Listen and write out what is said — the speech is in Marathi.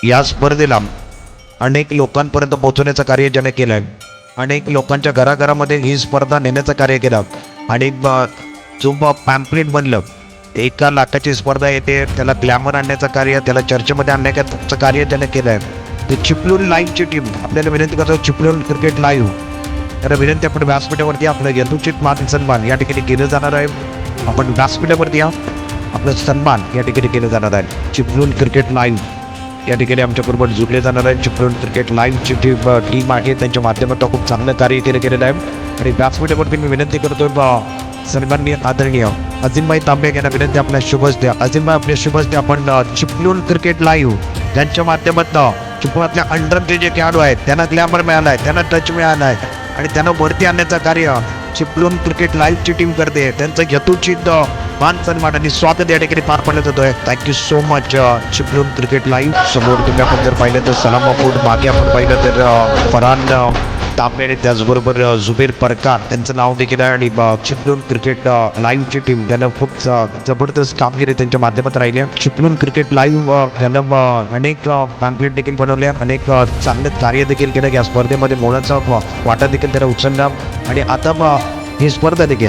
या स्पर्धेला अनेक लोकांपर्यंत पोहोचवण्याचं कार्य ज्याने केलं आहे, अनेक लोकांच्या घराघरामध्ये ही स्पर्धा नेण्याचं कार्य केलं आणि जो पॅम्पलेट बनलं, 1 लाखाची स्पर्धा येते, त्याला ग्लॅमर आणण्याचं कार्य, त्याला चर्चेमध्ये आणण्याचं कार्य त्याने केलं आहे. ते चिपळूण लाईव्हची टीम आपल्याला विनंती करतो, चिपळूण क्रिकेट लाईव्ह तर विनंती आपण व्यासपीठावरती आपलं यथोचित मान सन्मान या ठिकाणी केलं जाणार आहे. आपण व्यासपीठावरती आपलं सन्मान या ठिकाणी केलं जाणार आहे. चिपळूण क्रिकेट लाईव्ह या ठिकाणी आमच्याबरोबर जुळले जाणार आहे. चिपळूण क्रिकेट लाईव्हची टीम आहे, त्यांच्या माध्यमातून खूप चांगलं कार्य केलेलं आहे. आणि व्यासपीठावरती मी विनंती करतोय सन्माननीय आदरणीय अजिमभाई तांबे यांना विनंती, आपल्या शुभच द्या. अजिमभाई आपल्या शुभच द्या. आपण चिपळूण क्रिकेट लाईव्ह त्यांच्या माध्यमातून चिपळूणातल्या अंडरचे जे खेळाडू आहेत त्यांना ग्लॅमर मिळाला आहे, त्यांना टच मिळाला आहे आणि त्यांना वरती आणण्याचं कार्य चिपळूण क्रिकेट लाईव्हची टीम करते. त्यांचं यथोचित मान सन्मान आणि स्वागत या ठिकाणी पार पडण्यात येतोय. Thank you so much Chiplun cricket live. समोर तुम्ही आपण जर पाहिलं तर सलाम फूड, मागे आपण पाहिलं तर फरहान तांबे, त्याचबरोबर जुबेर परकार त्यांचं नाव देखील आहे. आणि चिपळूण क्रिकेट लाईव्हची टीम त्यांना खूप जबरदस्त कामगिरी त्यांच्या माध्यमात राहिली आहे. चिपळूण क्रिकेट लाईव्ह त्यांना अनेक पॅम्पलेट देखील बनवले, अनेक चांगले कार्य देखील केलं. या स्पर्धेमध्ये मोलाचा वाटा देखील त्याला उचलला आणि आता ही स्पर्धा देखील